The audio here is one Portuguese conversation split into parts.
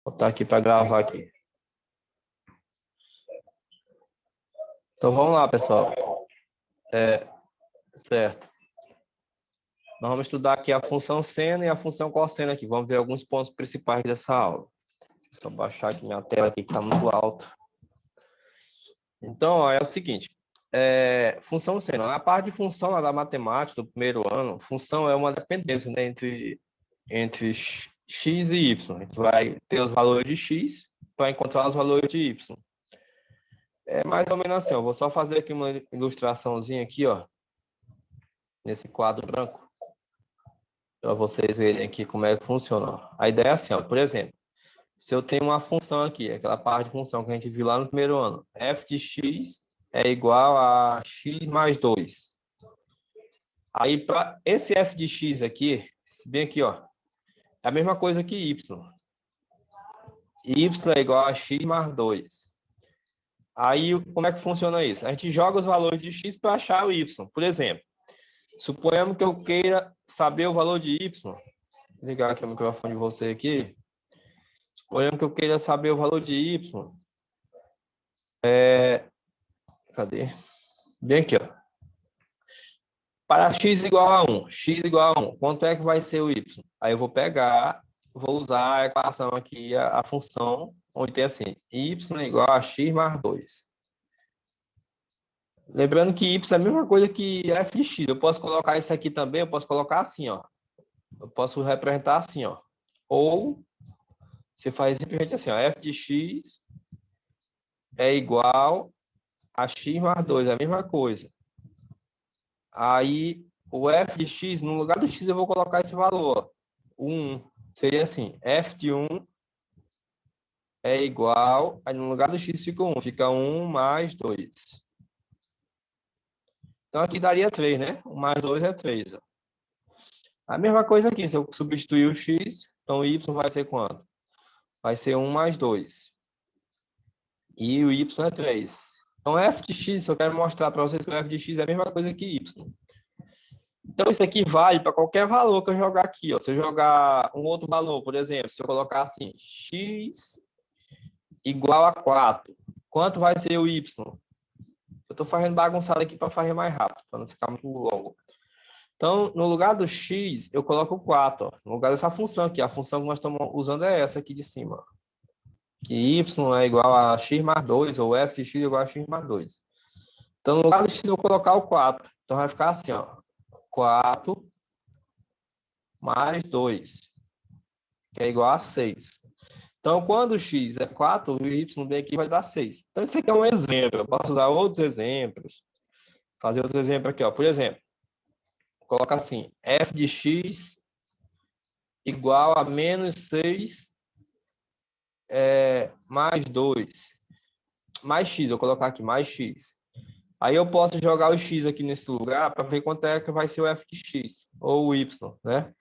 Vou botar aqui para gravar aqui. Então vamos lá, pessoal. Certo. Nós vamos estudar aqui a função seno e a função cosseno aqui. Vamos ver alguns pontos principais dessa aula. Deixa eu baixar aqui minha tela aqui que está muito alta. Então, ó, é o seguinte. Função seno. A parte de função lá da matemática do primeiro ano, função é uma dependência, né, entre x e y. A gente vai ter os valores de x para encontrar os valores de y. É mais ou menos assim, ó. Vou só fazer aqui uma ilustraçãozinha aqui, ó, nesse quadro branco, para vocês verem aqui como é que funciona. A ideia é assim, ó, por exemplo, se eu tenho uma função aqui, aquela parte de função que a gente viu lá no primeiro ano, f de x é igual a x mais 2. Aí, para esse f de x aqui, bem aqui, ó, é a mesma coisa que y. Y é igual a x mais 2. Aí, como é que funciona isso? A gente joga os valores de x para achar o y. Por exemplo, suponhamos que eu queira saber o valor de y. Vou ligar aqui o microfone de você aqui. Suponhamos que eu queira saber o valor de y. Cadê? Bem aqui, ó. Para x igual a 1, x igual a 1, quanto é que vai ser o y? Aí eu vou pegar, vou usar a equação aqui, a função, onde tem assim, y é igual a x mais 2. Lembrando que y é a mesma coisa que f de x. Eu posso colocar isso aqui também, eu posso colocar assim, ó. Eu posso representar assim, ó. Ou você faz simplesmente assim, ó. F de x é igual a x mais 2, é a mesma coisa. Aí, o f de x, no lugar do x, eu vou colocar esse valor. 1 seria assim, f de 1 é igual, aí no lugar do x fica 1, fica 1 mais 2. Então, aqui daria 3, né? 1 mais 2 é 3. Ó. A mesma coisa aqui, se eu substituir o x, então o y vai ser quanto? Vai ser 1 mais 2. E o y é 3. Então, f de x, eu quero mostrar para vocês que o f de x é a mesma coisa que y. Então, isso aqui vale para qualquer valor que eu jogar aqui. Ó. Se eu jogar um outro valor, por exemplo, se eu colocar assim, x igual a 4, quanto vai ser o y? Eu estou fazendo bagunçado aqui para fazer mais rápido, para não ficar muito longo. Então, no lugar do x, eu coloco o 4. Ó. No lugar dessa função aqui, a função que nós estamos usando é essa aqui de cima. Que y é igual a x mais 2, ou f de x é igual a x mais 2. Então, no lugar do x, eu vou colocar o 4. Então, vai ficar assim, ó. 4 mais 2, que é igual a 6. Então, quando o x é 4, o y vem aqui vai dar 6. Então, isso aqui é um exemplo. Eu posso usar outros exemplos. Fazer outro exemplo aqui, ó. Por exemplo, coloca assim, f de x igual a menos 6 mais 2. Mais x, eu vou colocar aqui, mais x. Aí eu posso jogar o x aqui nesse lugar para ver quanto é que vai ser o f de x, ou o y, né?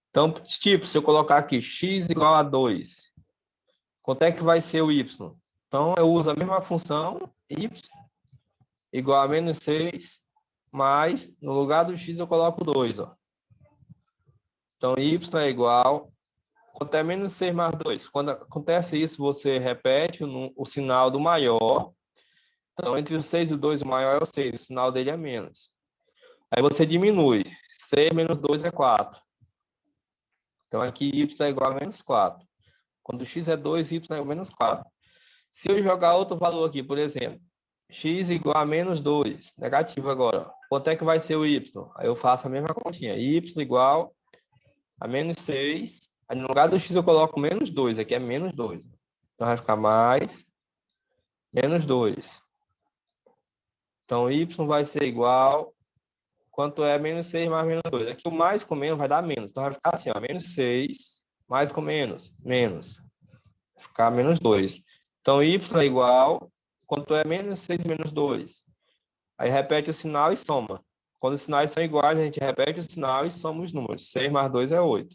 Então, tipo, se eu colocar aqui x igual a 2, quanto é que vai ser o y? Então, eu uso a mesma função, y igual a menos 6, mais, no lugar do x, eu coloco 2. Ó. Então, y é igual, quanto é menos 6 mais 2? Quando acontece isso, você repete o sinal do maior. Então, entre o 6 e o 2, o maior é o 6, o sinal dele é menos. Aí você diminui. 6 menos 2 é 4. Então, aqui y é igual a menos 4. Quando x é 2, y é igual a menos 4. Se eu jogar outro valor aqui, por exemplo, x igual a menos 2, negativo agora. Quanto é que vai ser o y? Aí eu faço a mesma continha. Y igual a menos 6. Aí no lugar do x eu coloco menos 2. Aqui é menos 2. Então vai ficar mais menos 2. Então y vai ser igual. Quanto é menos 6 mais menos 2? Aqui o mais com menos vai dar menos. Então vai ficar assim, ó, menos 6 mais com menos, menos. Vai ficar menos 2. Então y é igual. Quanto é menos 6 menos 2? Aí repete o sinal e soma. Quando os sinais são iguais, a gente repete o sinal e soma os números. 6 mais 2 é 8.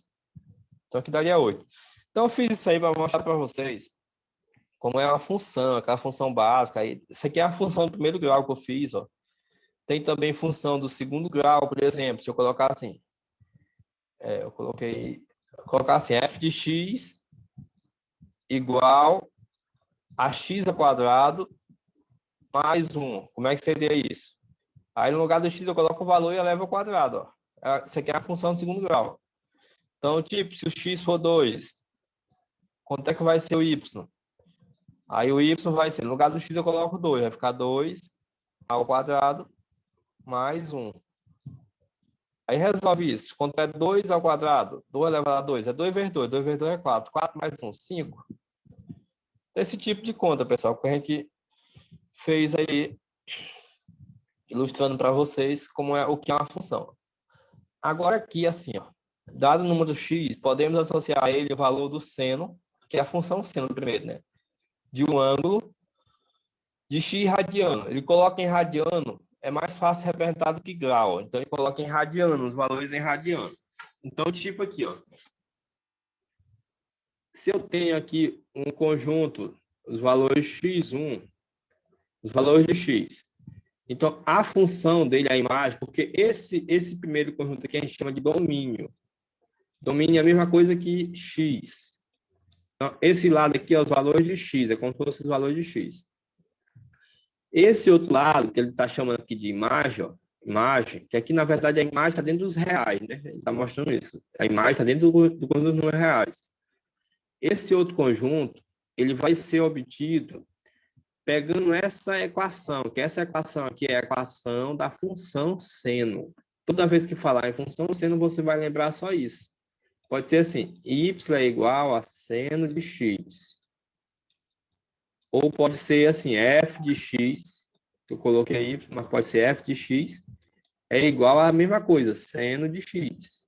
Então aqui daria 8. Então eu fiz isso aí para mostrar para vocês como é uma função, aquela função básica. Aí, isso aqui é a função do primeiro grau que eu fiz. Ó. Tem também função do segundo grau, por exemplo. Se eu colocar assim, eu colocar assim, f de x igual a x ao quadrado mais 1. Como é que seria isso? Aí, no lugar do x, eu coloco o valor e elevo ao quadrado. Ó. Isso aqui é a função de segundo grau. Então, tipo, se o x for 2, quanto é que vai ser o y? Aí, o y vai ser, no lugar do x, eu coloco 2. Vai ficar 2 ao quadrado mais 1. Aí, resolve isso. Quanto é 2 ao quadrado? 2 elevado a 2. É 2 vezes 2. 2 vezes 2 é 4. 4 mais 1, 5. Esse tipo de conta, pessoal, que a gente fez aí, ilustrando para vocês como é o que é uma função. Agora aqui, assim, ó, dado o número x, podemos associar a ele o valor do seno, que é a função seno primeiro, né? De um ângulo de x radiano. Ele coloca em radiano, é mais fácil representar do que grau. Então, ele coloca em radiano, os valores em radiano. Então, tipo aqui, ó. Se eu tenho aqui um conjunto, os valores x1, os valores de x. Então, a função dele, a imagem, porque esse primeiro conjunto aqui a gente chama de domínio. Domínio é a mesma coisa que x. Então, esse lado aqui é os valores de x, é como se fosse os valores de x. Esse outro lado, que ele está chamando aqui de imagem, ó, imagem, que aqui, na verdade, a imagem está dentro dos reais, né? Ele está mostrando isso. A imagem está dentro do conjunto dos números reais. Esse outro conjunto, ele vai ser obtido pegando essa equação, que essa equação aqui é a equação da função seno. Toda vez que falar em função seno, você vai lembrar só isso. Pode ser assim, y é igual a seno de x. Ou pode ser assim, f de x, que eu coloquei aí, mas pode ser f de x, é igual a mesma coisa, seno de x.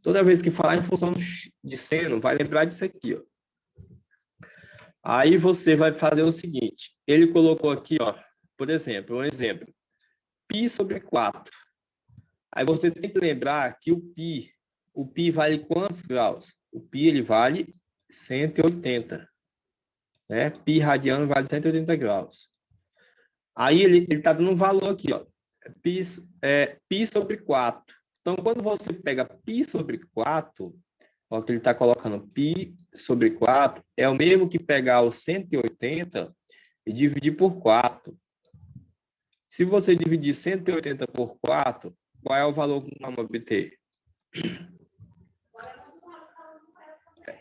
Toda vez que falar em função de seno, vai lembrar disso aqui, ó. Aí você vai fazer o seguinte, ele colocou aqui, ó, por exemplo, um exemplo, π sobre 4. Aí você tem que lembrar que o π vale quantos graus? O π ele vale 180. Né? Π radiano vale 180 graus. Aí ele está dando um valor aqui, ó. Π sobre 4. Então, quando você pega π sobre 4, ó, que ele está colocando π sobre 4, é o mesmo que pegar o 180 e dividir por 4. Se você dividir 180 por 4, qual é o valor que nós vamos obter?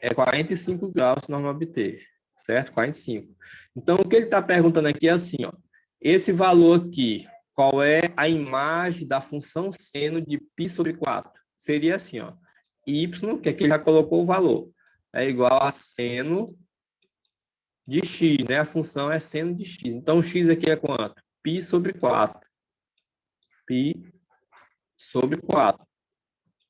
É 45 graus que nós vamos obter, certo? 45. Então, o que ele está perguntando aqui é assim, ó. Esse valor aqui, qual é a imagem da função seno de π sobre 4? Seria assim, ó. Y, que aqui ele já colocou o valor, é igual a seno de x, né? A função é seno de x. Então, x aqui é quanto? Π sobre 4. Π sobre 4.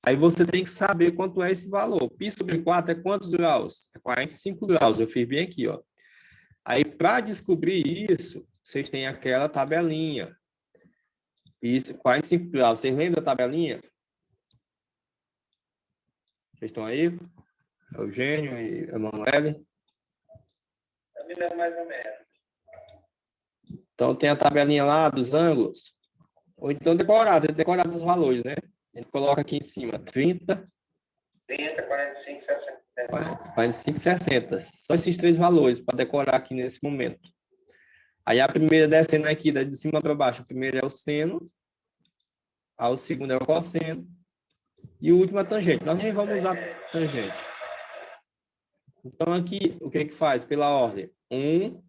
Aí você tem que saber quanto é esse valor. Π sobre 4 é quantos graus? É 45 graus. Eu fiz bem aqui, ó. Aí, para descobrir isso, vocês têm aquela tabelinha. Isso, 45 graus. Vocês lembram da tabelinha? Vocês estão aí? Eugênio e Emanuele? Eu me lembro mais ou menos. Então, tem a tabelinha lá dos ângulos. Ou então decorado os valores, né? A gente coloca aqui em cima 30, 45, 60. 45, 60. Só esses três valores para decorar aqui nesse momento. Aí a primeira descendo aqui, de cima para baixo. O primeiro é o seno, o segundo é o cosseno e o último é a tangente. Nós nem vamos usar tangente. Então aqui, o que é que faz? Pela ordem. 1,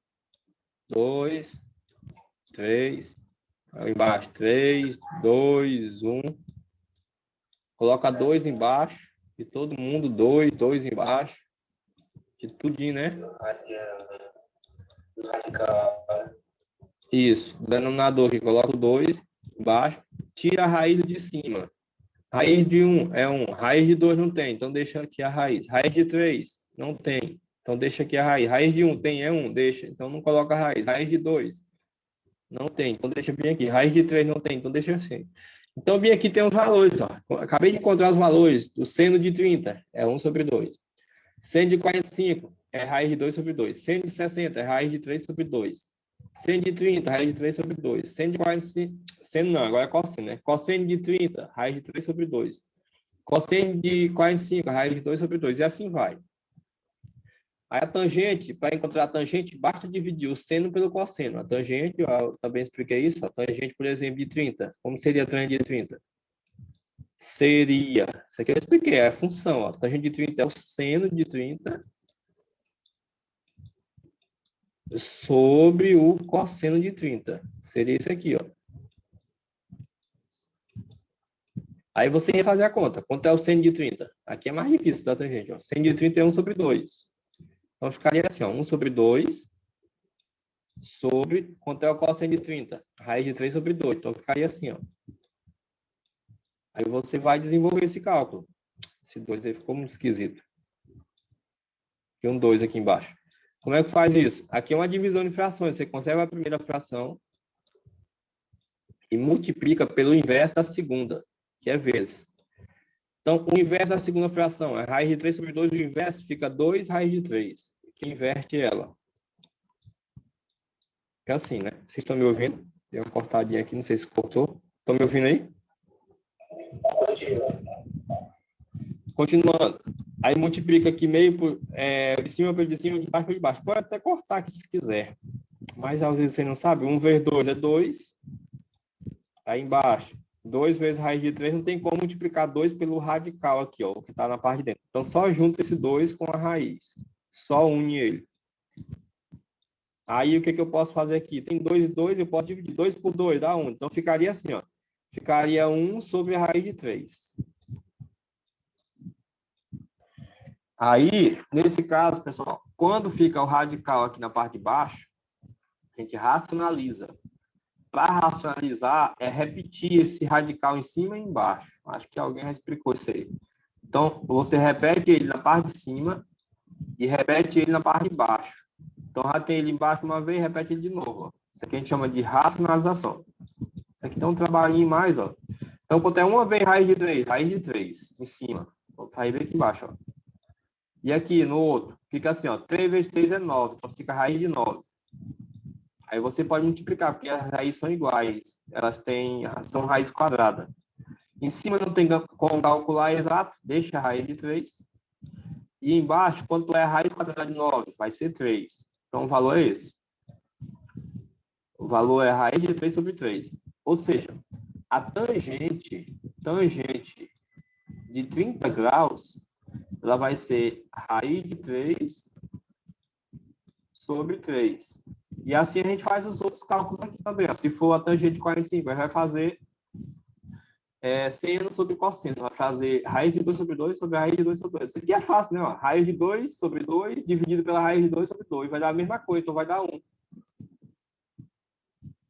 2, 3. Aí embaixo, 3, 2, 1. Coloca 2 embaixo. De todo mundo, 2, 2 embaixo. De tudinho, né? Isso. Denominador aqui, coloca o 2 embaixo. Tira a raiz de cima. Raiz de 1 é 1. Raiz de 2 não tem, então deixa aqui a raiz. Raiz de 3 não tem, então deixa aqui a raiz. Raiz de 1 tem, é 1, deixa, então não coloca a raiz. Raiz de 2 não tem, então deixa bem aqui. Raiz de 3 não tem, então deixa assim. Então, bem aqui tem os valores, ó. Acabei de encontrar os valores. O seno de 30 é 1 sobre 2. Seno de 45 é raiz de 2 sobre 2. Seno de 60 é raiz de 3 sobre 2. Seno de 30, raiz de 3 sobre 2. Seno de 45, seno não, agora é cosseno, né? Cosseno de 30, raiz de 3 sobre 2. Cosseno de 45, raiz de 2 sobre 2. E assim vai. Aí a tangente, para encontrar a tangente, basta dividir o seno pelo cosseno. A tangente, eu também expliquei isso, a tangente, por exemplo, de 30. Como seria a tangente de 30? Seria, isso aqui eu expliquei, é a função. Ó. A tangente de 30 é o seno de 30 sobre o cosseno de 30. Seria isso aqui, ó. Aí você ia fazer a conta. Quanto é o seno de 30? Aqui é mais difícil da tangente. Ó. Seno de 30 é 1 sobre 2. Então ficaria assim, ó, 1 sobre 2 sobre, quanto é o cosseno de 30? Raiz de 3 sobre 2. Então ficaria assim, ó. Aí você vai desenvolver esse cálculo. Esse 2 aí ficou muito esquisito. Tem um 2 aqui embaixo. Como é que faz isso? Aqui é uma divisão de frações. Você conserva a primeira fração e multiplica pelo inverso da segunda, que é vezes. Então, o inverso da segunda fração é raiz de 3 sobre 2, o inverso fica 2 raiz de 3, que inverte ela. É assim, né? Vocês estão me ouvindo? Deu uma cortadinha aqui, não sei se cortou. Estão me ouvindo aí? Continuando. Aí multiplica aqui meio por, de cima pelo de cima, de baixo pelo de baixo. Pode até cortar aqui se quiser. Mas às vezes você não sabe. 1 vezes 2 é 2. Aí embaixo. 2 vezes raiz de 3, não tem como multiplicar 2 pelo radical aqui, ó, o que está na parte de dentro. Então, só junta esse 2 com a raiz. Só une ele. Aí, o que eu posso fazer aqui? Tem 2 e 2, eu posso dividir 2 por 2, dá 1. Então, ficaria assim, ó. Ficaria 1 sobre a raiz de 3. Aí, nesse caso, pessoal, quando fica o radical aqui na parte de baixo, a gente racionaliza. Para racionalizar, é repetir esse radical em cima e embaixo. Acho que alguém já explicou isso aí. Então, você repete ele na parte de cima e repete ele na parte de baixo. Então, já tem ele embaixo uma vez, repete ele de novo. Ó. Isso aqui a gente chama de racionalização. Isso aqui tem um trabalhinho mais, ó. Então, quanto é uma vez raiz de 3? Raiz de 3, em cima. Vou sair bem aqui embaixo, ó. E aqui, no outro, fica assim, ó. 3 vezes 3 é 9, então fica raiz de 9. Aí você pode multiplicar, porque as raízes são iguais. Elas são raiz quadrada. Em cima não tem como calcular exato, deixa a raiz de 3. E embaixo, quanto é a raiz quadrada de 9? Vai ser 3. Então, o valor é esse. O valor é a raiz de 3 sobre 3. Ou seja, a tangente de 30 graus, ela vai ser raiz de 3 sobre 3. E assim a gente faz os outros cálculos aqui também. Ó. Se for a tangente de 45, a gente vai fazer seno sobre cosseno. Vai fazer raiz de 2 sobre 2 sobre a raiz de 2 sobre 2. Isso aqui é fácil, né? Ó. Raiz de 2 sobre 2 dividido pela raiz de 2 sobre 2. Vai dar a mesma coisa, então vai dar 1.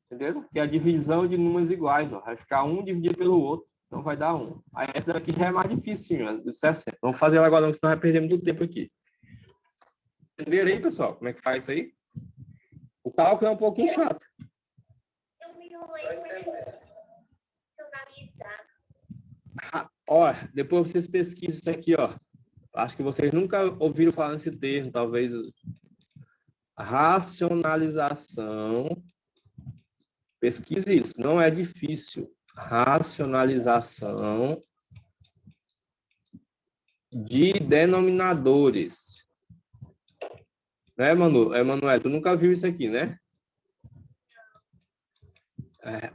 Entendeu? Que é a divisão de números iguais. Ó. Vai ficar 1 dividido pelo outro, então vai dar 1. Aí essa daqui já é mais difícil, né? Do 60. Vamos fazer ela agora, não, senão vai perder muito tempo aqui. Entenderam aí, pessoal? Como é que faz isso aí? O cálculo é um pouquinho chato. Ó, depois vocês pesquisam isso aqui, ó. Acho que vocês nunca ouviram falar nesse termo, talvez. Racionalização. Pesquise isso, não é difícil. Racionalização de denominadores. Né, Manu? Emanuel, tu nunca viu isso aqui, né?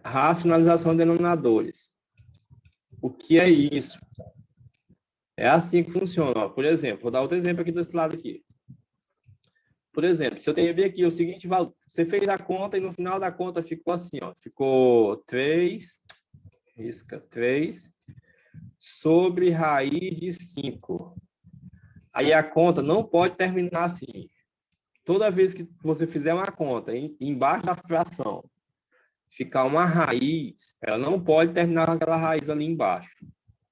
Racionalização de denominadores. O que é isso? É assim que funciona. Ó. Por exemplo, vou dar outro exemplo aqui desse lado aqui. Por exemplo, se eu tenho aqui o seguinte valor, você fez a conta e no final da conta ficou assim, ó, ficou 3 sobre raiz de 5. Aí a conta não pode terminar assim. Toda vez que você fizer uma conta embaixo da fração, ficar uma raiz, ela não pode terminar com aquela raiz ali embaixo.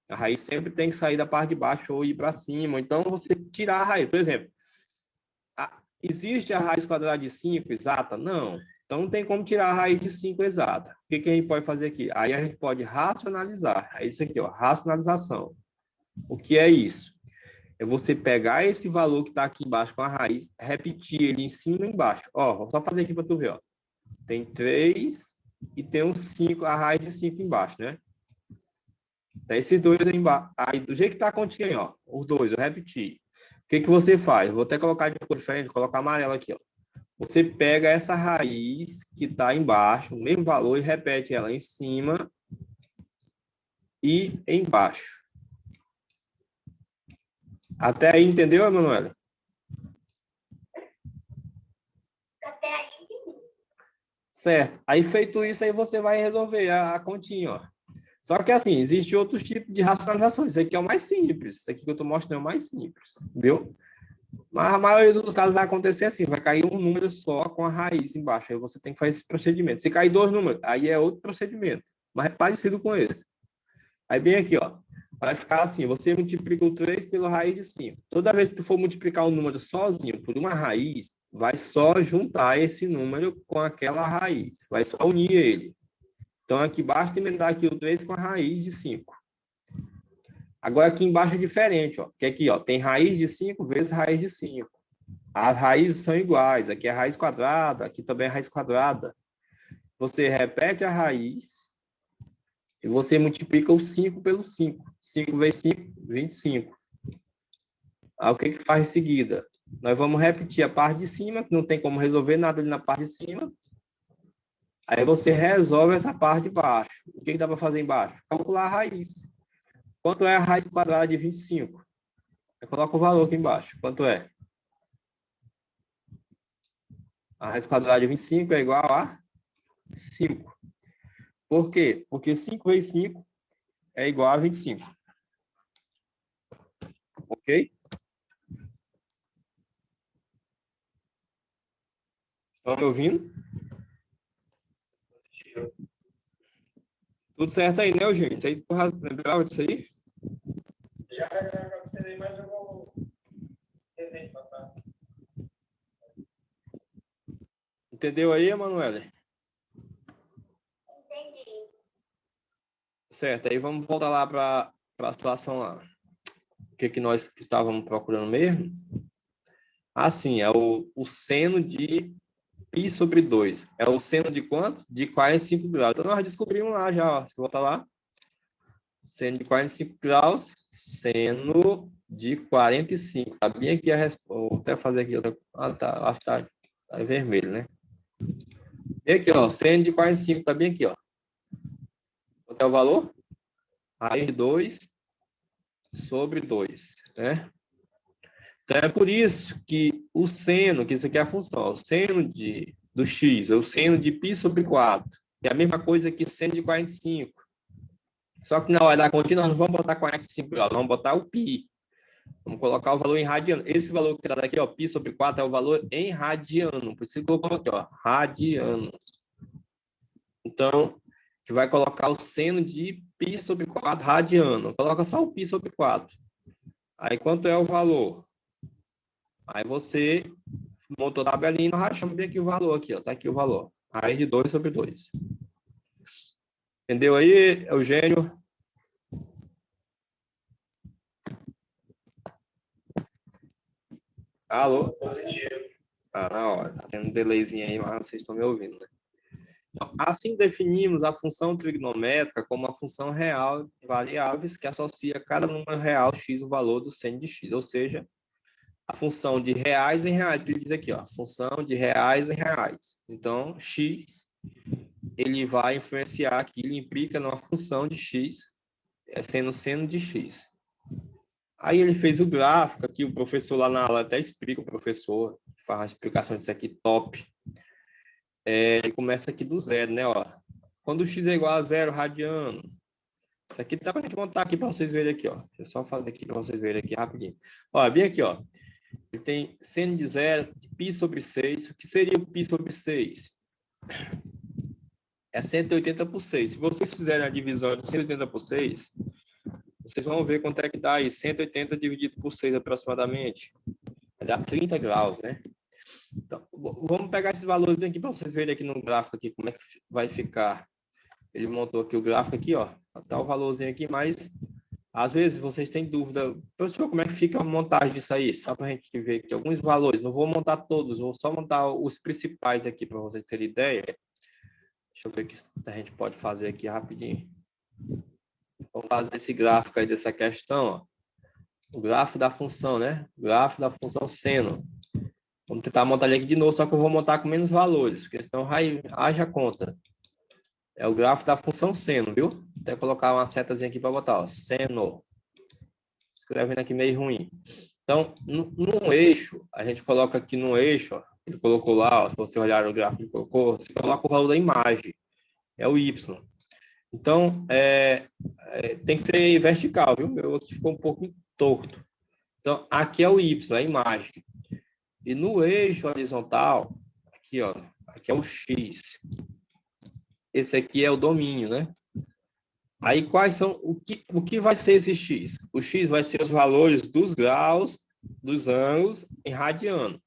A raiz sempre tem que sair da parte de baixo ou ir para cima. Então, você tirar a raiz. Por exemplo, existe a raiz quadrada de 5 exata? Não. Então, não tem como tirar a raiz de 5 exata. O que a gente pode fazer aqui? Aí a gente pode racionalizar. É isso aqui, ó, racionalização. O que é isso? É você pegar esse valor que está aqui embaixo com a raiz, repetir ele em cima e embaixo. Ó, vou só fazer aqui para tu ver, ó. Tem 3 e tem um 5, a raiz de 5 embaixo, né? Tem esses dois aí embaixo. Aí, do jeito que está a continha aí, ó, os dois, eu repeti. que você faz? Vou até colocar de cor diferente, vou colocar amarelo aqui, ó. Você pega essa raiz que está embaixo, o mesmo valor, e repete ela em cima e embaixo. Até aí, entendeu, Emanuela? Até aí. Certo. Aí, feito isso, aí você vai resolver a continha, ó. Só que, assim, existe outros tipos de racionalização. Isso aqui é o mais simples. Isso aqui que eu estou mostrando é o mais simples, viu? Mas a maioria dos casos vai acontecer assim, vai cair um número só com a raiz embaixo. Aí você tem que fazer esse procedimento. Se cair dois números, aí é outro procedimento, mas é parecido com esse. Aí bem aqui, ó, vai ficar assim, você multiplica o 3 pela raiz de 5. Toda vez que tu for multiplicar um número sozinho por uma raiz, vai só juntar esse número com aquela raiz, vai só unir ele. Então aqui basta emendar aqui o 3 com a raiz de 5. Agora aqui embaixo é diferente, ó, que aqui, ó, tem raiz de 5 vezes raiz de 5. As raízes são iguais, aqui é raiz quadrada, aqui também é raiz quadrada. Você repete a raiz e você multiplica o 5 pelo 5. 5 vezes 5, 25. Aí o que que faz em seguida? Nós vamos repetir a parte de cima, que não tem como resolver nada ali na parte de cima. Aí você resolve essa parte de baixo. O que que dá para fazer embaixo? Calcular a raiz. Quanto é a raiz quadrada de 25? Eu coloco o valor aqui embaixo. Quanto é? A raiz quadrada de 25 é igual a 5. Por quê? Porque 5 vezes 5 é igual a 25. Ok? Estão me ouvindo? Tudo certo aí, né, Eugênio? Isso aí, tu lembrava disso aí? Já observei, mas eu vou rever, papai. Entendeu aí, Emanuele? Entendi. Certo, aí vamos voltar lá para a situação lá. O que, que nós estávamos procurando mesmo? Assim, é o seno de π sobre 2. É o seno de quanto? De 45 graus. Então, nós descobrimos lá já, ó. Se voltar lá. Seno de 45 graus, seno de 45. Tá bem aqui a resposta. Vou até fazer aqui outra. Ah, tá. Acho que tá em vermelho, né? E aqui, ó. Seno de 45 tá bem aqui, ó. Qual é o valor? Raiz de 2 sobre 2, né? Então, é por isso que o seno, que isso aqui é a função, o seno do x, é o seno de π sobre 4. É a mesma coisa que seno de 45. Só que na hora da conta, nós não vamos botar 45 graus, vamos botar o π. Vamos colocar o valor em radiano. Esse valor que está aqui, ó, π sobre 4, é o valor em radiano. Por isso que eu coloquei, ó, radiano. Então, que vai colocar o seno de π sobre 4 radiano. Coloca só o π sobre 4. Aí, quanto é o valor? Aí você montou a tabelinha e nós rachamos bem aqui o valor aqui, ó. Tá aqui o valor. Raiz de 2 sobre 2. Entendeu aí, Eugênio? Alô? Tá na hora. Tá tendo um delayzinho aí, mas vocês estão me ouvindo, né? Então, assim definimos a função trigonométrica como uma função real de variáveis que associa a cada número real x o valor do seno de x, ou seja, a função de reais em reais, que ele diz aqui, ó, função de reais em reais. Então, x, ele vai influenciar aqui, ele implica numa função de x, sendo seno de x. Aí ele fez o gráfico aqui, o professor lá na aula até explica, o professor faz a explicação disso aqui top. Ele começa aqui do zero, né, ó. Quando o x é igual a zero radiano, isso aqui dá para a gente montar aqui para vocês verem aqui, ó. Deixa eu só fazer aqui para vocês verem aqui rapidinho. Ó, bem aqui, ó. Ele tem seno de zero, π sobre 6. O que seria o π sobre 6? É 180 por 6. Se vocês fizerem a divisão de 180 por 6, vocês vão ver quanto é que dá aí. 180 dividido por 6 aproximadamente. Vai dar 30 graus, né? Então, vamos pegar esses valores bem aqui para vocês verem aqui no gráfico aqui como é que vai ficar. Ele montou aqui o gráfico aqui, ó. Tá o valorzinho aqui, mas às vezes vocês têm dúvida. Professor, como é que fica a montagem disso aí? Só para a gente ver aqui alguns valores. Não vou montar todos, vou só montar os principais aqui para vocês terem ideia. Deixa eu ver o que a gente pode fazer aqui rapidinho. Vamos fazer esse gráfico aí dessa questão, ó. O gráfico da função, né? O gráfico da função seno. Vamos tentar montar ele aqui de novo, só que eu vou montar com menos valores, porque senão haja conta. É o gráfico da função seno, viu? Vou até colocar uma setazinha aqui para botar, ó, seno. Escrevendo aqui meio ruim. Então, no eixo, a gente coloca aqui no eixo, ó, ele colocou lá, ó, se você olhar o gráfico, ele colocou, você coloca o valor da imagem, é o Y. Então, tem que ser vertical, viu? Meu aqui ficou um pouco torto. Então, aqui é o Y, a imagem. E no eixo horizontal, aqui, ó, aqui é o X. Esse aqui é o domínio, né? Aí, quais são, o que vai ser esse X? O X vai ser os valores dos graus, dos ângulos em radiano.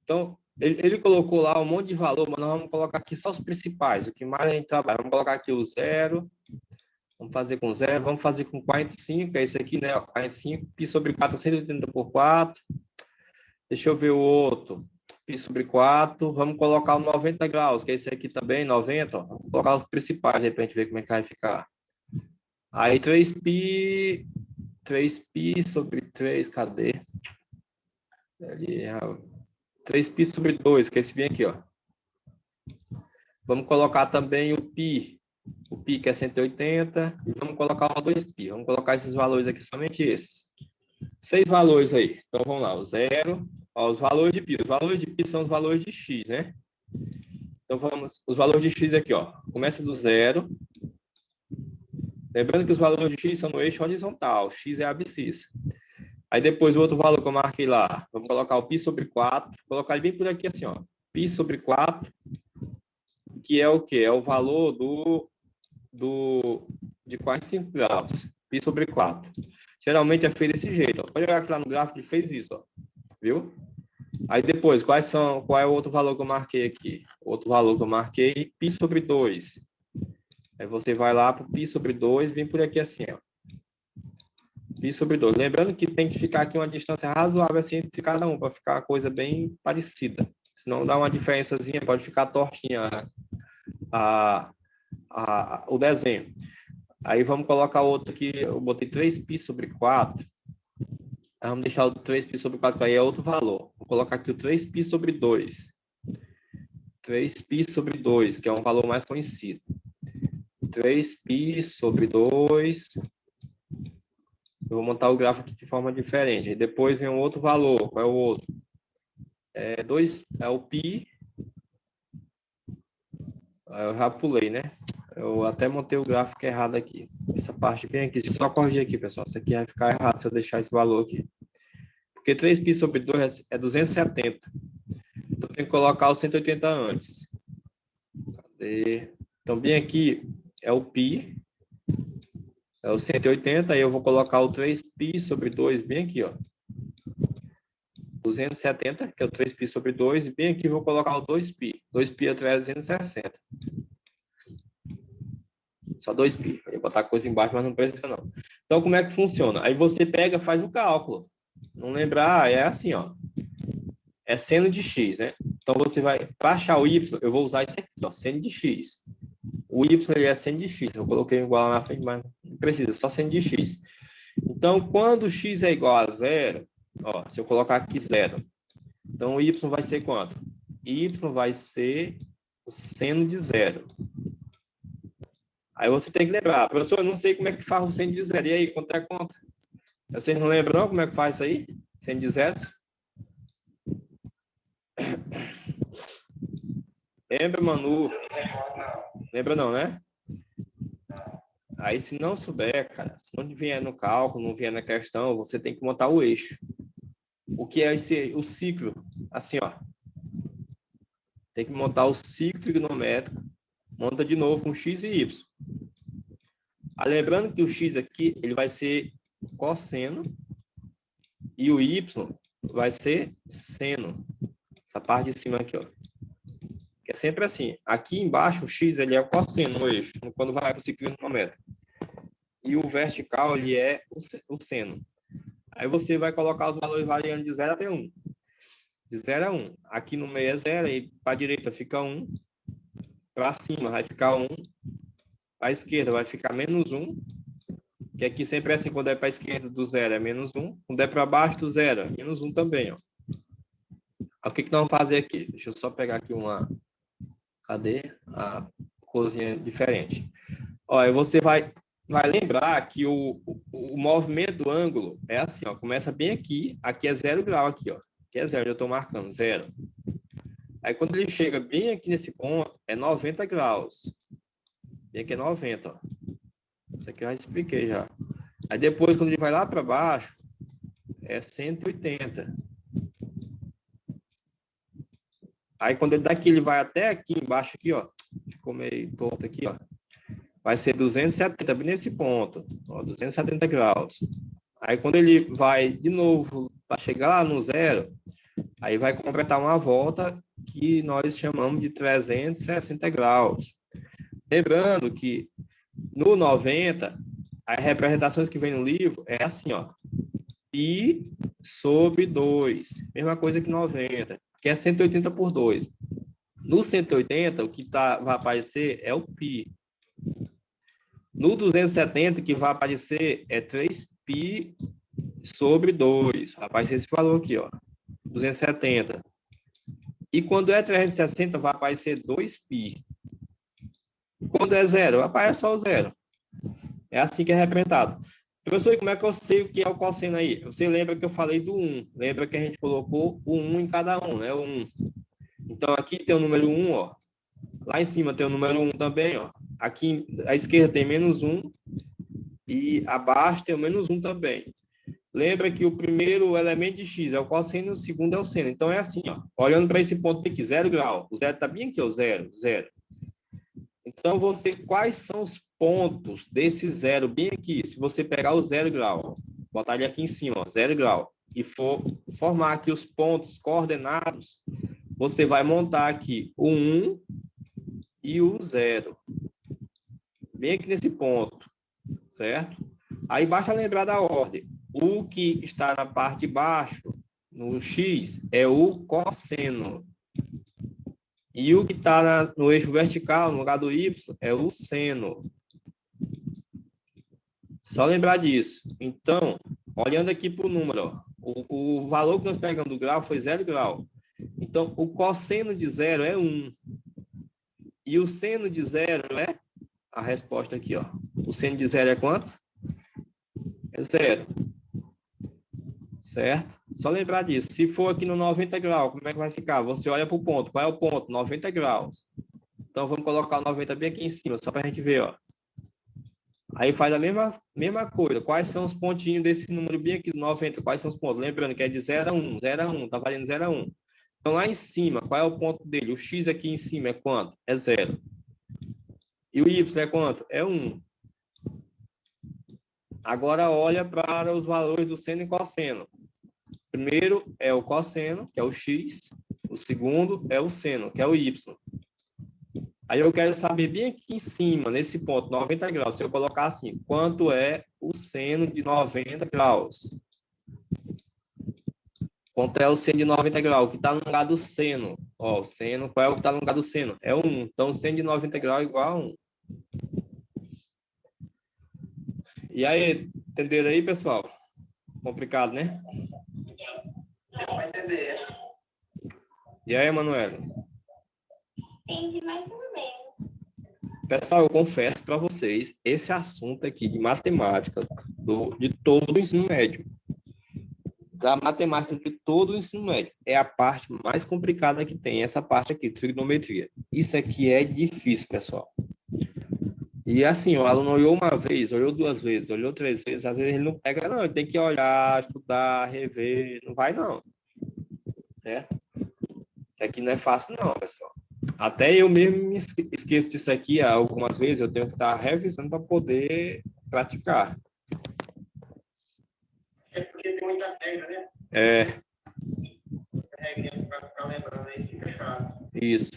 Então, ele colocou lá um monte de valor, mas nós vamos colocar aqui só os principais, o que mais a gente trabalha. Vamos colocar aqui o 0, vamos fazer com 0, vamos fazer com 45, que é esse aqui, né? 45, π sobre 480 por 4. Deixa eu ver o outro. Π sobre 4. Vamos colocar o 90 graus, que é esse aqui também, 90. Ó. Vamos colocar os principais aí para a gente ver como é que vai ficar. Aí 3π sobre 3, cadê? 3π sobre 2, que é esse bem aqui, ó. Vamos colocar também o π que é 180, e vamos colocar o 2π. Vamos colocar esses valores aqui, somente esses. 6 valores aí. Então, vamos lá, o 0, ó, os valores de π. Os valores de π são os valores de x, né? Então, vamos, os valores de x aqui, ó. Começa do 0. Lembrando que os valores de x são no eixo horizontal, x é a abscissa. Aí depois o outro valor que eu marquei lá, vamos colocar o π sobre 4, colocar ele bem por aqui assim, ó. Π sobre 4, que é o quê? É o valor de 45 graus. Π sobre 4. Geralmente é feito desse jeito, ó. Pode olhar aqui lá no gráfico, ele fez isso, ó. Viu? Aí depois, qual é o outro valor que eu marquei aqui? Outro valor que eu marquei, π sobre 2. Aí você vai lá para o π sobre 2, vem por aqui assim, ó. Π sobre 2. Lembrando que tem que ficar aqui uma distância razoável assim entre cada um, para ficar a coisa bem parecida. Senão dá uma diferençazinha, pode ficar tortinha o desenho. Aí vamos colocar outro aqui, eu botei 3π sobre 4. Aí vamos deixar o 3π sobre 4, que aí é outro valor. Vou colocar aqui o 3π sobre 2. 3π sobre 2, que é um valor mais conhecido. 3π sobre 2. Eu vou montar o gráfico aqui de forma diferente. Aí depois vem um outro valor. Qual é o outro? É o π. Eu já pulei, né? Eu até montei o gráfico errado aqui. Essa parte bem aqui. Deixa eu só corrigir aqui, pessoal. Isso aqui vai ficar errado se eu deixar esse valor aqui. Porque 3π sobre 2 é 270. Então, eu tenho que colocar o 180 antes. Cadê? Então, bem aqui é o π. É o 180. Aí eu vou colocar o 3π sobre 2 bem aqui, ó. 270, que é o 3π sobre 2. E bem aqui eu vou colocar o 2π. 2π é 360. Só 2π. Eu vou botar coisa embaixo, mas não precisa não. Então, como é que funciona? Aí você pega, faz o cálculo. Não lembrar, é assim, ó. É seno de x, né? Então, você vai, para achar o y, eu vou usar esse aqui, ó, seno de x. O y, ele é seno de x. Eu coloquei igual lá na frente, mas não precisa, só seno de x. Então, quando x é igual a 0, ó, se eu colocar aqui 0, então o y vai ser quanto? Y vai ser o seno de 0. Aí você tem que lembrar, professor, eu não sei como é que faz o seno de 0. E aí, quanto é a conta? Vocês não lembram não como é que faz isso aí? Seno de 0? Lembra, Manu? Lembra não, né? Aí, se não souber, cara, se não vier no cálculo, não vier na questão, você tem que montar o eixo. O que é o ciclo? Assim, ó. Tem que montar o ciclo trigonométrico. Monta de novo com x e y. Lembrando que o x aqui, ele vai ser cosseno e o y vai ser seno. Essa parte de cima aqui, ó. Que é sempre assim. Aqui embaixo, o x ele é o cosseno no eixo, quando vai para o ciclo trigonométrico. E o vertical, ele é o seno. Aí você vai colocar os valores variando de 0 até 1. De 0 a 1. Aqui no meio é 0, e para a direita fica 1. Para cima vai ficar 1. Para a esquerda vai ficar menos 1. Que aqui sempre é assim, quando é para a esquerda do zero é menos 1, quando é para baixo do zero é menos 1 também, ó. O que nós vamos fazer aqui? Deixa eu só pegar aqui uma... Cadê? A cozinha diferente. Olha, você vai lembrar que o movimento do ângulo é assim, ó. Começa bem aqui, aqui é 0 grau, aqui, ó. Aqui é 0, eu estou marcando 0. Aí quando ele chega bem aqui nesse ponto, é 90 graus. E aqui é 90, ó. Isso aqui eu já expliquei já. Aí depois, quando ele vai lá para baixo, é 180. Aí quando ele daqui, ele vai até aqui embaixo, aqui, ó. Ficou meio torto aqui, ó. Vai ser 270, bem nesse ponto. Ó, 270 graus. Aí quando ele vai de novo, para chegar lá no zero, aí vai completar uma volta que nós chamamos de 360 graus. Lembrando que no 90, as representações que vem no livro é assim, ó. Pi sobre 2. Mesma coisa que 90, que é 180 por 2. No 180, o que vai aparecer é o pi. No 270, o que vai aparecer é 3π sobre 2. Vai aparecer esse valor aqui, ó. 270. E quando é 360, vai aparecer 2π. Quando é zero, aparece só o zero. É assim que é representado. Professor, como é que eu sei o que é o cosseno aí? Você lembra que eu falei do 1. Lembra que a gente colocou o 1 em cada um, né? O 1. Então, aqui tem o número 1, ó. Lá em cima tem o número 1 também, ó. Aqui à esquerda tem menos 1. E abaixo tem o menos 1 também. Lembra que o primeiro elemento de x é o cosseno e o segundo é o seno. Então, é assim, ó. Olhando para esse ponto aqui, 0 grau. O zero está bem aqui, ó, 0, 0. Então, quais são os pontos desse zero bem aqui? Se você pegar o 0 grau, botar ele aqui em cima, ó, 0 grau, e formar aqui os pontos coordenados, você vai montar aqui o 1 e o 0. Bem aqui nesse ponto, certo? Aí basta lembrar da ordem. O que está na parte de baixo, no x, é o cosseno. E o que está no eixo vertical, no lugar do y, é o seno. Só lembrar disso. Então, olhando aqui para o número, ó, o valor que nós pegamos do grau foi 0 grau. Então, o cosseno de 0 é 1. E o seno de 0 é? A resposta aqui, ó. O seno de 0 é quanto? É 0. Certo? Só lembrar disso. Se for aqui no 90 graus, como é que vai ficar? Você olha para o ponto. Qual é o ponto? 90 graus. Então, vamos colocar o 90 bem aqui em cima, só para a gente ver, ó. Aí faz a mesma coisa. Quais são os pontinhos desse número bem aqui do 90? Quais são os pontos? Lembrando que é de 0 a 1. 0 a 1. Tá valendo 0 a 1. Então, lá em cima, qual é o ponto dele? O x aqui em cima é quanto? É 0. E o y é quanto? É 1. Agora, olha para os valores do seno e cosseno. Primeiro é o cosseno, que é o x. O segundo é o seno, que é o y. Aí eu quero saber bem aqui em cima, nesse ponto, 90 graus. Se eu colocar assim, quanto é o seno de 90 graus? Quanto é o seno de 90 graus? O que está no lugar do seno? Ó, o seno, qual é o que está no lugar do seno? É 1. Então, o seno de 90 graus é igual a 1. E aí, entenderam aí, pessoal? Complicado, né? Deu para entender. E aí, Manuela? Entendi mais ou menos. Pessoal, eu confesso para vocês, esse assunto aqui de matemática, de todo o ensino médio, da matemática de todo o ensino médio, é a parte mais complicada que tem, essa parte aqui, trigonometria. Isso aqui é difícil, pessoal. E assim, o aluno olhou uma vez, olhou duas vezes, olhou três vezes, às vezes ele não pega, não, ele tem que olhar, estudar, rever, não vai não. Certo? Isso aqui não é fácil não, pessoal. Até eu mesmo me esqueço disso aqui algumas vezes, eu tenho que estar revisando para poder praticar. É porque tem muita regra, né? É. Regra para ficar lembrando aí, fica chato. Isso.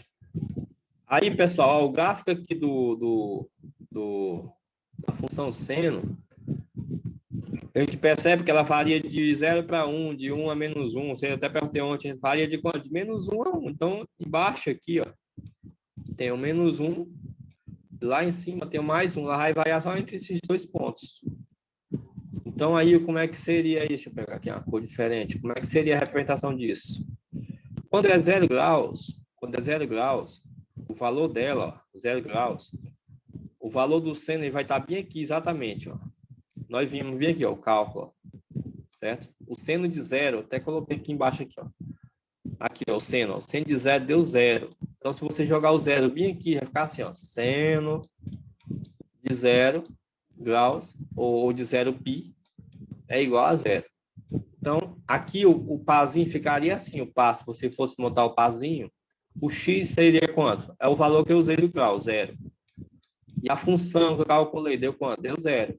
Aí, pessoal, o gráfico aqui da função seno, a gente percebe que ela varia de 0 para 1, de 1 a menos 1. Você até perguntei ontem, varia de quanto? De menos 1 a 1. Então, embaixo aqui, ó, tem o menos 1. Lá em cima tem o mais 1. Ela vai variar só entre esses dois pontos. Então, aí, como é que seria isso? Deixa eu pegar aqui uma cor diferente. Como é que seria a representação disso? Quando é 0 graus, o valor dela, ó, 0 graus, o valor do seno ele vai estar bem aqui, exatamente. Ó. Nós vimos bem aqui, ó, o cálculo, ó, certo? O seno de 0, até coloquei aqui embaixo, aqui, ó. Aqui, ó, o seno de 0 deu 0. Então, se você jogar o 0 bem aqui, vai ficar assim, ó, seno de 0 graus, ou de 0 π, é igual a 0. Então, aqui o parzinho ficaria assim, o par, se você fosse montar o parzinho, o x seria quanto? É o valor que eu usei do grau, 0. E a função que eu calculei deu quanto? Deu 0.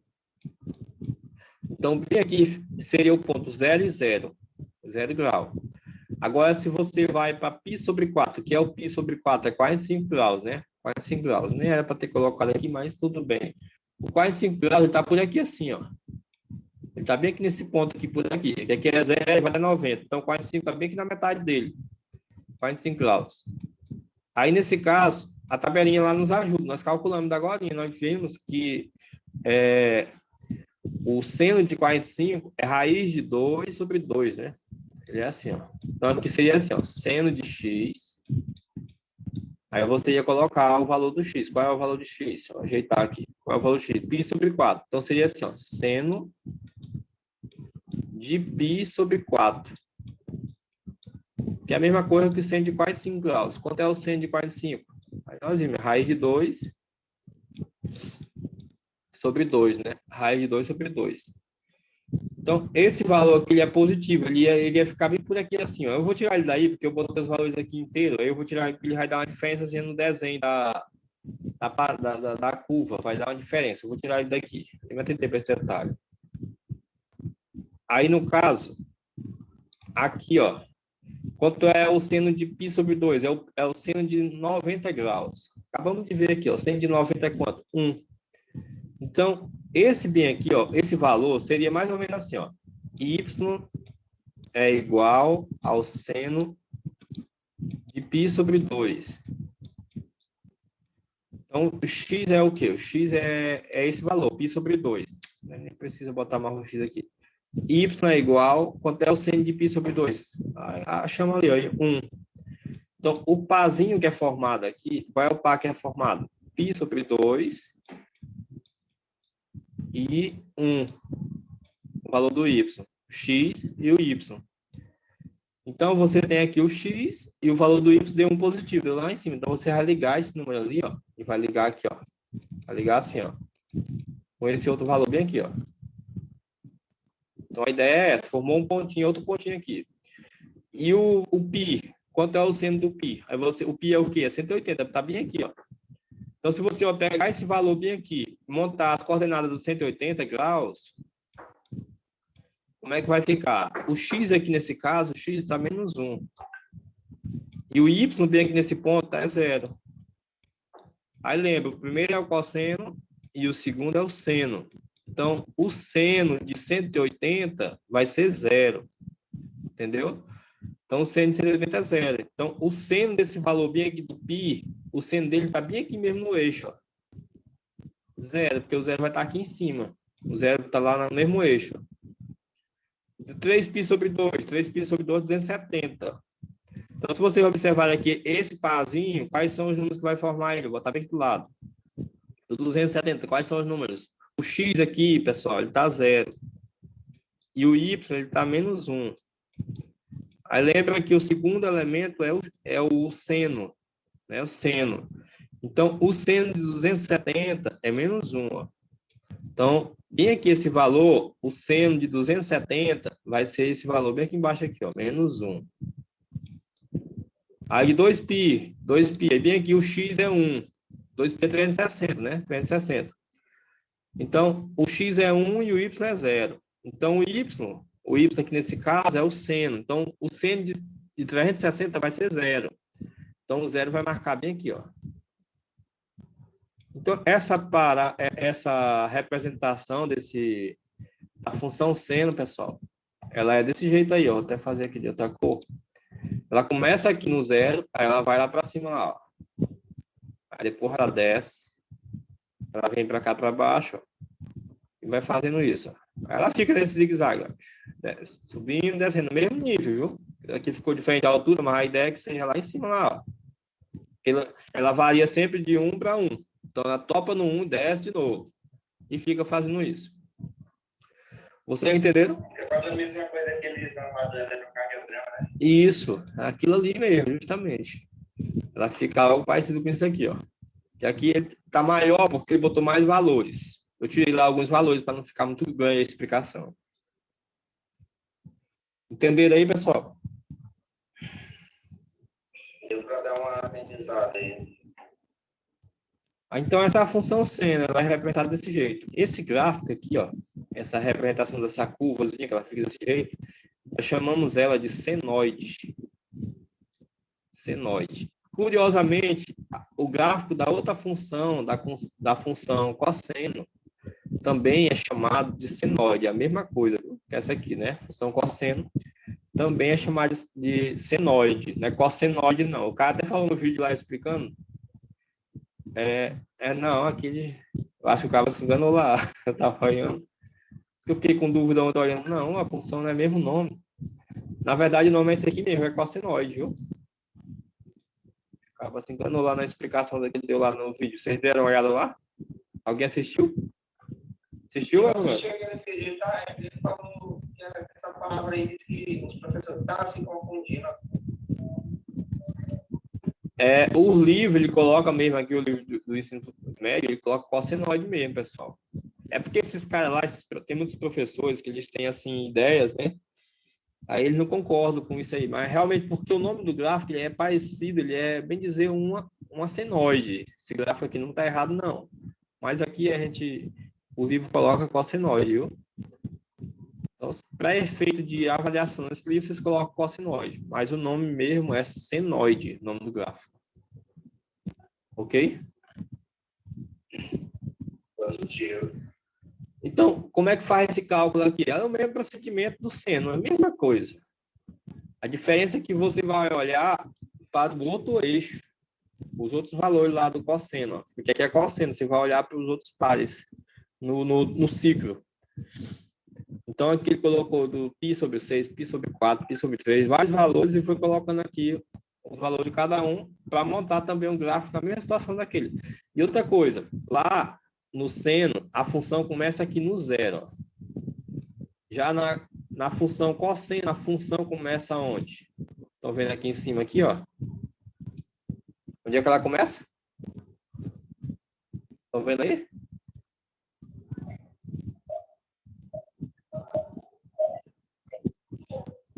Então, bem aqui seria o ponto 0 e 0. 0 grau. Agora, se você vai para π sobre 4, que é o π sobre 4, é quase 5 graus, né? Quase 5 graus. Nem era para ter colocado aqui, mas tudo bem. O quase 5 graus, ele está por aqui assim, ó. Ele está bem aqui nesse ponto aqui, por aqui. Aqui é 0 e vai dar 90. Então, 45 está bem aqui na metade dele. 45 graus. Aí, nesse caso, a tabelinha lá nos ajuda. Nós calculamos da agora, nós vimos que o seno de 45 é raiz de 2 sobre 2, né? Ele é assim, ó. Então, aqui seria assim, ó. Seno de x. Aí você ia colocar o valor do x. Qual é o valor de x? Vou ajeitar aqui. Qual é o valor de x? Π sobre 4. Então, seria assim, ó. Seno de π sobre 4. Que é a mesma coisa que o seno de 45 graus. Quanto é o seno de 45? Aí nós vimos, raiz de 2 sobre 2, né? Raiz de 2 sobre 2. Então, esse valor aqui ele é positivo. Ele ia ficar bem por aqui assim, ó. Eu vou tirar ele daí, porque eu botei os valores aqui inteiros. Aí eu vou tirar, ele vai dar uma diferença assim, no desenho da curva. Vai dar uma diferença. Eu vou tirar ele daqui. Eu vou atender para esse detalhe. Aí, no caso, aqui, ó. Quanto é o seno de π sobre 2? É o seno de 90 graus. Acabamos de ver aqui, ó. Seno de 90 é quanto? 1. Então, esse bem aqui, ó, esse valor seria mais ou menos assim, ó. Y é igual ao seno de π sobre 2. Então, o x é o quê? O x é esse valor, π sobre 2. Nem precisa botar mais um x aqui. Y é igual, quanto é o seno de π sobre 2? Chama ali, ó, 1. Então, o parzinho que é formado aqui, qual é o par que é formado? π sobre 2 e 1. O valor do y. O x e o y. Então, você tem aqui o x e o valor do y deu um positivo, deu lá em cima. Então, você vai ligar esse número ali, ó, e vai ligar aqui, ó. Vai ligar assim, ó. Com esse outro valor bem aqui, ó. Então, a ideia é essa. Formou um pontinho, outro pontinho aqui. E o π, quanto é o seno do π? Aí o π é o quê? É 180, está bem aqui, ó. Então, se você pegar esse valor bem aqui, montar as coordenadas dos 180 graus, como é que vai ficar? O x aqui nesse caso, o x está menos 1. E o y bem aqui nesse ponto está 0. Aí lembra, o primeiro é o cosseno e o segundo é o seno. Então, o seno de 180 vai ser 0. Entendeu? Então, o seno de 180 é 0. Então, o seno desse valor bem aqui do π, o seno dele está bem aqui mesmo no eixo. Ó. 0, porque o 0 vai estar aqui em cima. O 0 está lá no mesmo eixo. 3π sobre 2. 3π sobre 2, 270. Então, se você observar aqui esse parzinho, quais são os números que vai formar ele? Vou botar bem do lado. Do 270, quais são os números? O x aqui, pessoal, ele está 0. E o y, ele está menos 1. Aí lembra que o segundo elemento é o seno. Né? O seno. Então, o seno de 270 é menos 1. Ó. Então, bem aqui esse valor, o seno de 270 vai ser esse valor bem aqui embaixo, aqui, ó, menos 1. Aí 2π, aí bem aqui o x é 1. 2π é 360, né? 360. Então, o x é 1 e o y é 0. Então, o y aqui nesse caso é o seno. Então, o seno de 360 vai ser 0. Então, o 0 vai marcar bem aqui, ó. Então, essa representação da função seno, pessoal, ela é desse jeito aí, ó. Vou até fazer aqui de outra cor. Ela começa aqui no 0, aí ela vai lá para cima, ó. Aí depois ela desce, ela vem para cá para baixo, ó, e vai fazendo isso, ó. Ela fica nesse zigue-zague, ó. Subindo, descendo, no mesmo nível, viu? Aqui ficou diferente a altura, mas a ideia é que seja lá em cima, lá, ó. Ela varia sempre de 1 para 1. Então, ela topa no 1, desce de novo. E fica fazendo isso. Vocês entenderam? É quase a mesma coisa que eles estão fazendo no cardiograma, né? Isso, aquilo ali mesmo, justamente. Ela fica algo parecido com isso aqui, ó. Que aqui ele tá maior porque ele botou mais valores. Eu tirei lá alguns valores para não ficar muito grande a explicação. Entenderam aí, pessoal? Deu para dar uma aprendizada aí. Então, essa é a função seno, ela é representada desse jeito. Esse gráfico aqui, ó, essa representação dessa curvazinha, que ela fica desse jeito, nós chamamos ela de senoide. Senoide. Curiosamente, o gráfico da outra função, da função cosseno, também é chamado de senoide, a mesma coisa que essa aqui, né? Função cosseno também é chamada de senoide, não é cossenoide, não. O cara até falou no vídeo lá explicando. Não, aquele. Eu acho que o cara se enganou lá. Eu tava olhando. Eu fiquei com dúvida ontem olhando. Não, a função não é mesmo nome. Na verdade, o nome é esse aqui mesmo, é cossenoide, viu? O cara se enganou lá na explicação que ele deu lá no vídeo. Vocês deram uma olhada lá? Alguém assistiu? Assistiu, Bruno? Ele falou que essa palavra aí diz que os professores estavam se confundindo. O livro, ele coloca mesmo aqui, o livro do ensino médio, ele coloca cossenoide mesmo, pessoal. É porque esses caras lá, tem muitos professores que eles têm, assim, ideias, né? Aí eles não concordam com isso aí, mas realmente porque o nome do gráfico ele é parecido, ele é, bem dizer, uma senoide. Esse gráfico aqui não está errado, não. Mas aqui o livro coloca cossenoide, viu? Então, para efeito de avaliação nesse livro, vocês colocam cossenoide, mas o nome mesmo é senoide, o nome do gráfico. Ok? Positivo. Então, como é que faz esse cálculo aqui? É o mesmo procedimento do seno, é a mesma coisa. A diferença é que você vai olhar para o outro eixo, os outros valores lá do cosseno. Ó. Porque aqui é cosseno, você vai olhar para os outros pares no ciclo. Então, aqui ele colocou do π sobre 6, π sobre 4, π sobre 3, vários valores, e foi colocando aqui o valor de cada um para montar também um gráfico na mesma situação daquele. E outra coisa, lá no seno, a função começa aqui no zero. Ó. Já na função cosseno, a função começa onde? Estão vendo aqui em cima, aqui, ó. Onde é que ela começa? Estão vendo aí?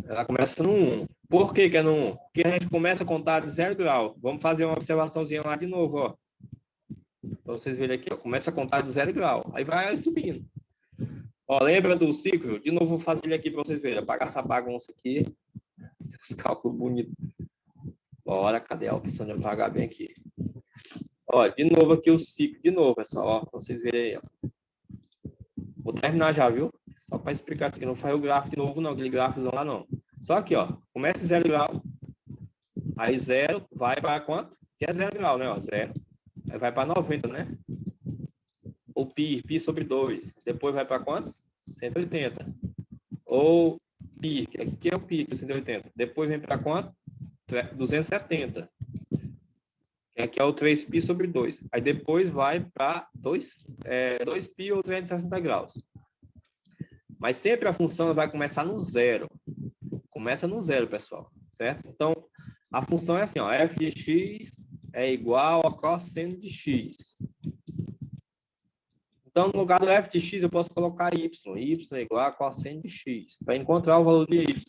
Ela começa no 1. Por que que é no 1? Porque a gente começa a contar de 0 grau. Vamos fazer uma observaçãozinha lá de novo, ó. Para vocês verem aqui, ó. Começa a contar de 0 grau. Aí vai subindo. Ó, lembra do ciclo? De novo, vou fazer ele aqui para vocês verem. Apagar essa bagunça aqui. Os cálculos bonitos. Bora, cadê a opção de apagar bem aqui? Ó, de novo aqui o ciclo. De novo, pessoal, ó. Para vocês verem aí, ó. Vou terminar já, viu? Só para explicar isso aqui. Não faz o gráfico de novo, não. Aquele gráfico lá, não. Só aqui, ó. Começa em 0 grau. Aí 0 vai para quanto? Que é 0 grau, né? Ó, 0. Aí vai para 90, né? Ou π sobre 2. Depois vai para quantos? 180. Ou π, que aqui é o π, que é 180. Depois vem para quanto? 270. Que aqui é o 3π sobre 2. Aí depois vai para 2π ou 360 graus. Mas sempre a função vai começar no zero. Começa no zero, pessoal. Certo? Então, a função é assim, ó. F de x é igual a cosseno de x. Então, no lugar do f de x, eu posso colocar y. Y é igual a cosseno de x. Para encontrar o valor de y.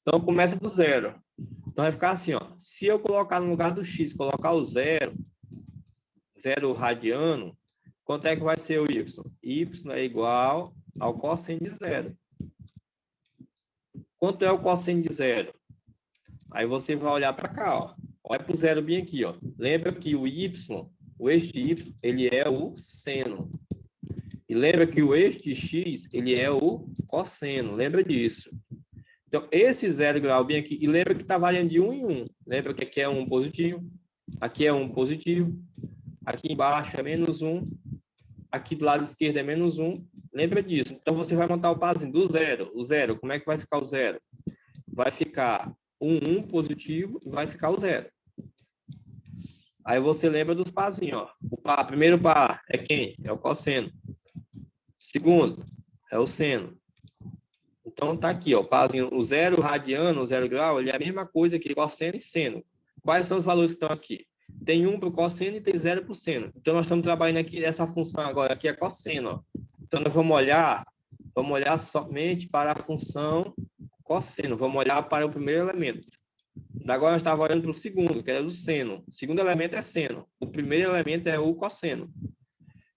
Então, começa do zero. Então, vai ficar assim, ó. Se eu colocar no lugar do x, colocar o zero radiano, quanto é que vai ser o y? Y é igual ao cosseno de zero. Quanto é o cosseno de zero? Aí você vai olhar para cá, ó. Olha para o zero bem aqui, ó. Lembra que o y, o eixo de y, ele é o seno. E lembra que o eixo de x, ele é o cosseno. Lembra disso. Então, esse 0 grau bem aqui, e lembra que está variando de 1 em 1. Lembra que aqui é 1 positivo, aqui é 1 positivo, aqui embaixo é menos 1, aqui do lado esquerdo é menos 1. Lembra disso. Então, você vai montar o parzinho do zero. O zero, como é que vai ficar o zero? Vai ficar um positivo e vai ficar o zero. Aí você lembra dos parzinhos, ó. O par, primeiro par é quem? É o cosseno. Segundo é o seno. Então tá aqui, ó, o parzinho, o zero radiano, o 0 grau, ele é a mesma coisa que cosseno e seno. Quais são os valores que estão aqui? Tem 1 para o cosseno e tem 0 para o seno. Então nós estamos trabalhando aqui essa função agora, aqui é cosseno, ó. Então nós vamos olhar somente para a função cosseno, vamos olhar para o primeiro elemento. Agora nós estávamos olhando para o segundo, que era do seno. O segundo elemento é seno. O primeiro elemento é o cosseno.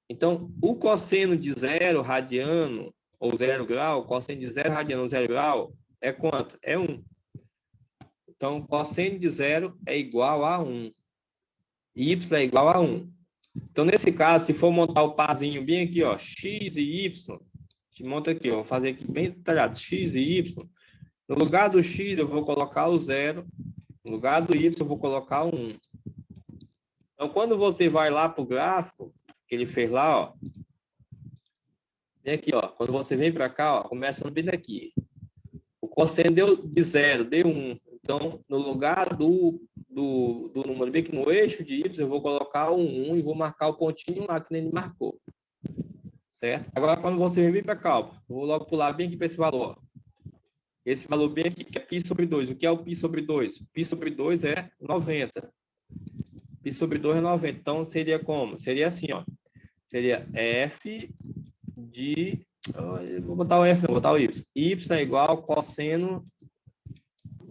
Então, o cosseno de 0 radiano, ou 0 grau, cosseno de 0 radiano ou 0 grau, é quanto? É 1. Então, cosseno de 0 é igual a 1. Y é igual a 1. Então, nesse caso, se for montar o parzinho bem aqui, ó, x e y, a gente monta aqui, ó, vou fazer aqui bem detalhado, x e y. No lugar do x, eu vou colocar o 0. No lugar do y, eu vou colocar o 1. Então, quando você vai lá para o gráfico, que ele fez lá, ó, vem aqui, ó, quando você vem para cá, ó, começa bem daqui. O cosseno deu de 0, deu 1. Então, no lugar do número bem aqui no eixo de y, eu vou colocar o 1 e vou marcar o pontinho lá que ele marcou. Certo? Agora, quando você vem para cá, ó, vou logo pular bem aqui para esse valor. Esse valor bem aqui, que é π sobre 2. O que é o π sobre 2? Π sobre 2 é 90. Π sobre 2 é 90. Então, seria como? Seria assim, ó. Seria f de... Vou botar o f, não, vou botar o y. Y é igual ao cosseno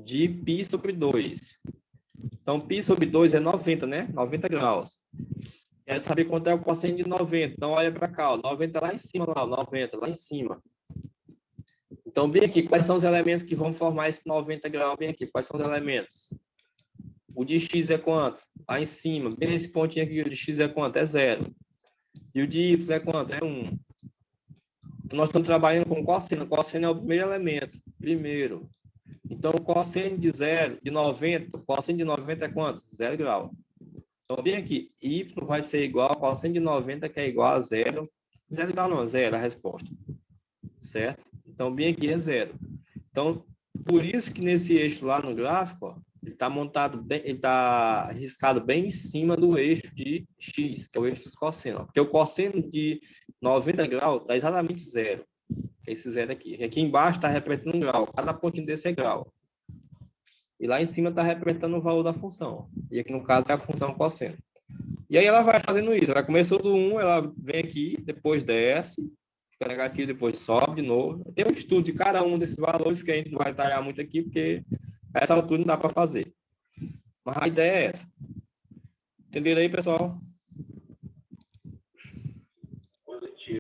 de π sobre 2. Então, π sobre 2 é 90, né? 90 graus. Quero saber quanto é o cosseno de 90. Então, olha para cá, ó. 90 lá em cima, lá, ó. 90 lá em cima. Então, bem aqui, quais são os elementos que vão formar esse 90 graus? Bem aqui, quais são os elementos? O de x é quanto? Lá em cima, bem nesse pontinho aqui, o de x é quanto? É 0. E o de y é quanto? É 1. Então, nós estamos trabalhando com cosseno. O cosseno é o primeiro elemento. Primeiro. Então, o cosseno de 0, de 90, o cosseno de 90 é quanto? 0 grau. Então, bem aqui, y vai ser igual ao cosseno de 90, que é igual a 0. 0 grau não, 0 a resposta. Certo? Então, bem aqui é 0. Então, por isso que nesse eixo lá no gráfico, ó, ele está montado bem, ele está riscado bem em cima do eixo de x, que é o eixo dos cossenos. Porque o cosseno de 90 graus dá exatamente 0. Que é esse 0 aqui. E aqui embaixo está representando um grau. Cada pontinho desse é grau. E lá em cima está representando o valor da função. E aqui, no caso, é a função cosseno. E aí ela vai fazendo isso. Ela começou do 1, ela vem aqui, depois desce, fica negativo, depois sobe de novo. Tem um estudo de cada um desses valores que a gente não vai detalhar muito aqui, porque a essa altura não dá para fazer. Mas a ideia é essa. Entenderam aí, pessoal?